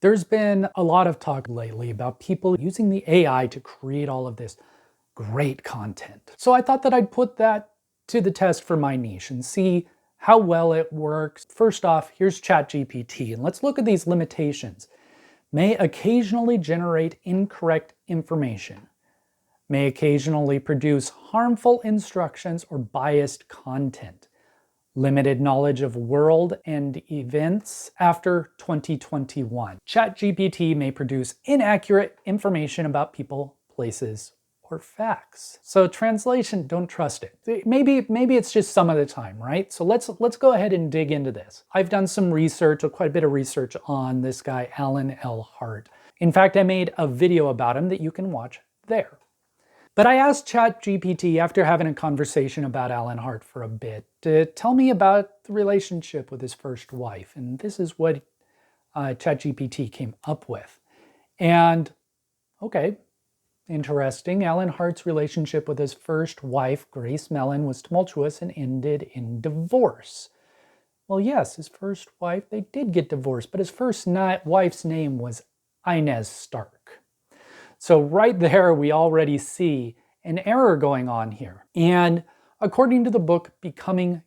There's been a lot of talk lately about people using the AI to create all of this great content. So I thought that I'd put that to the test for my niche and see how well it works. First off, here's ChatGPT, and let's look at these limitations. May occasionally generate incorrect information. May occasionally produce harmful instructions or biased content. Limited knowledge of world and events after 2021. ChatGPT may produce inaccurate information about people, places, or facts. So translation, don't trust it. Maybe it's just some of the time, right? So let's go ahead and dig into this. I've done some research, or quite a bit of research on this guy, Alan L. Hart. In fact, I made a video about him that you can watch there. But I asked ChatGPT after having a conversation about Alan Hart for a bit to tell me about the relationship with his first wife. And this is what ChatGPT came up with. And okay, interesting. Alan Hart's relationship with his first wife, Grace Mellon, was tumultuous and ended in divorce. Well, yes, his first wife, they did get divorced, but his first wife's name was Inez Stark. So right there, we already see an error going on here. And according to the book, Becoming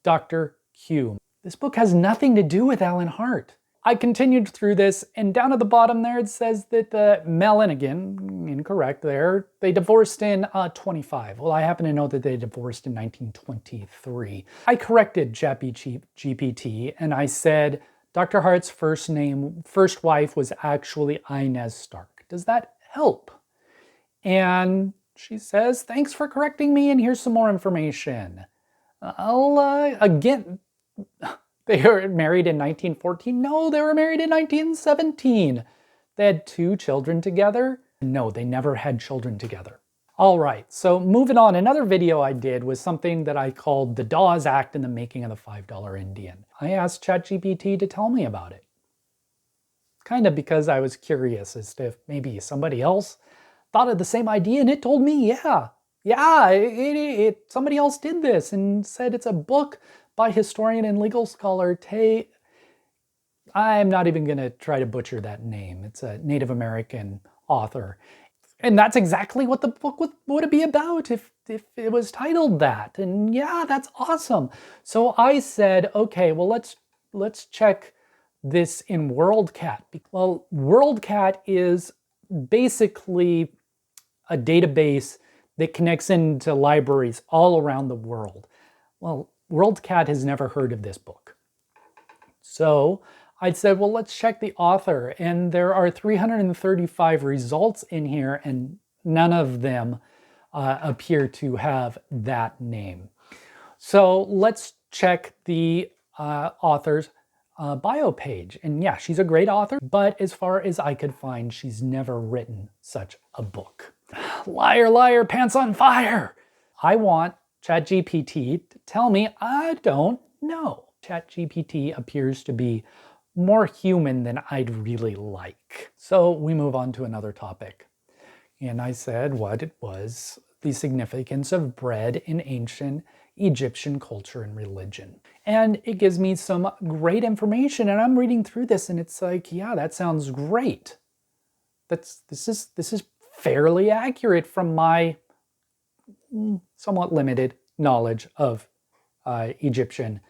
Dr. Q, this book has nothing to do with Alan Hart. I continued through this, and down at the bottom there, it says that Mellon, again, incorrect there, they divorced in 25. Well, I happen to know that they divorced in 1923. I corrected ChatGPT, and I said, Dr. Hart's first wife was actually Inez Stark. Does that help? And she says, thanks for correcting me, and here's some more information. Again, they were married in 1914? No, they were married in 1917. They had 2 children together? No, they never had children together. All right, so moving on, another video I did was something that I called the Dawes Act and the Making of the $5 Indian. I asked ChatGPT to tell me about it. Kind of because I was curious as to if maybe somebody else thought of the same idea, and it told me, somebody else did this and said it's a book by historian and legal scholar I'm not even going to try to butcher that name. It's a Native American author. And that's exactly what the book would be about if it was titled that. And yeah, that's awesome. So I said, okay, well, let's check this in WorldCat. Well, WorldCat is basically a database that connects into libraries all around the world. Well, WorldCat has never heard of this book. So I said, well, let's check the author. And there are 335 results in here, and none of them appear to have that name. So let's check the author's bio page. And yeah, she's a great author, but as far as I could find, she's never written such a book. Liar, liar, pants on fire. I want ChatGPT to tell me I don't know. ChatGPT appears to be more human than I'd really like. So we move on to another topic. And I said what it was the significance of bread in ancient Egyptian culture and religion. And it gives me some great information, and I'm reading through this and it's like, yeah, that sounds great. This is fairly accurate from my somewhat limited knowledge of Egyptian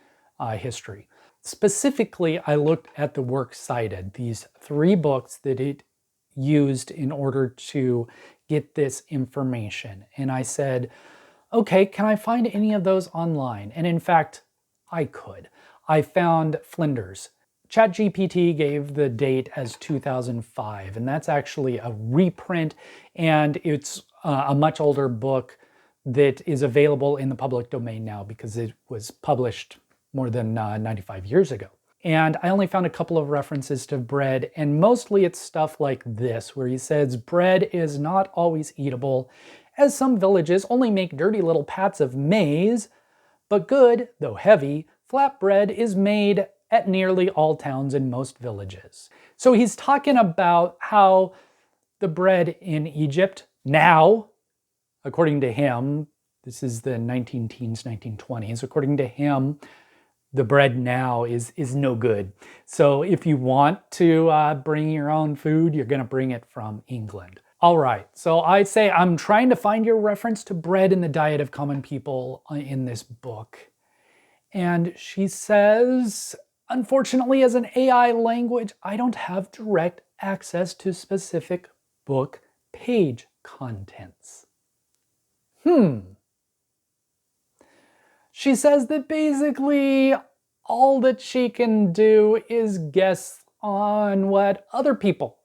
history. Specifically, I looked at the works cited, these 3 books that it used in order to get this information. And I said, okay, can I find any of those online? And in fact, I could. I found Flinders. ChatGPT gave the date as 2005, and that's actually a reprint, and it's a much older book that is available in the public domain now because it was published more than 95 years ago. And I only found a couple of references to bread, and mostly it's stuff like this, where he says, bread is not always eatable, as some villages only make dirty little pats of maize, but good, though heavy, flatbread is made at nearly all towns and most villages. So he's talking about how the bread in Egypt now, according to him, this is the 19-teens, 1920s, according to him, The bread now is no good. So if you want to bring your own food, you're going to bring it from England. All right, so I say I'm trying to find your reference to bread in the diet of common people in this book. And she says, unfortunately, as an AI language, I don't have direct access to specific book page contents. She says that basically all that she can do is guess on what other people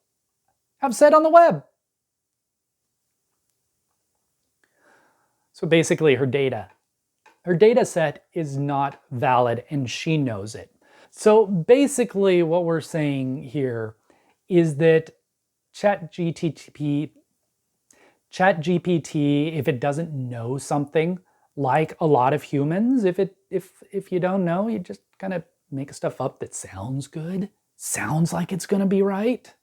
have said on the web. So basically her data set is not valid and she knows it. So basically what we're saying here is that ChatGPT, if it doesn't know something, like a lot of humans, if you don't know, you just kind of make stuff up that sounds good, sounds like it's going to be right.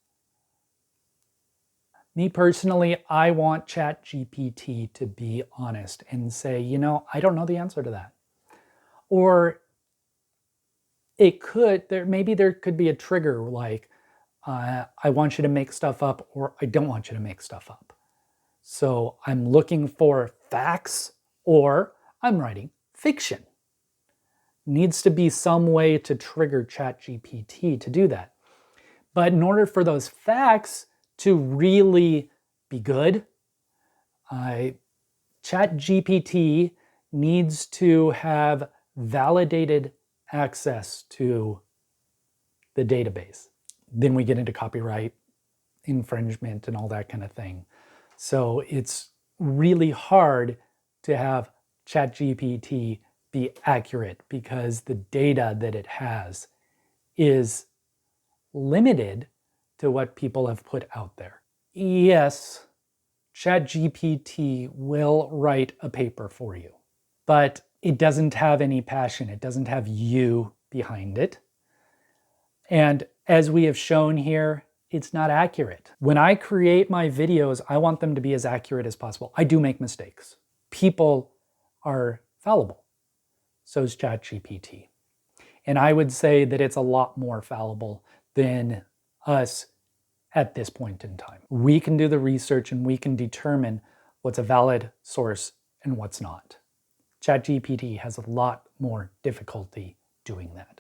Me personally, I want ChatGPT to be honest and say, you know, I don't know the answer to that. Or it could, maybe there could be a trigger like, I want you to make stuff up, or I don't want you to make stuff up. So I'm looking for facts, or I'm writing fiction. Needs to be some way to trigger ChatGPT to do that. But in order for those facts to really be good, ChatGPT needs to have validated access to the database. Then we get into copyright infringement and all that kind of thing. So it's really hard to have ChatGPT be accurate because the data that it has is limited to what people have put out there. Yes, ChatGPT will write a paper for you, but it doesn't have any passion. It doesn't have you behind it. And as we have shown here, it's not accurate. When I create my videos, I want them to be as accurate as possible. I do make mistakes. People are fallible. So is ChatGPT. And I would say that it's a lot more fallible than us at this point in time. We can do the research and we can determine what's a valid source and what's not. ChatGPT has a lot more difficulty doing that.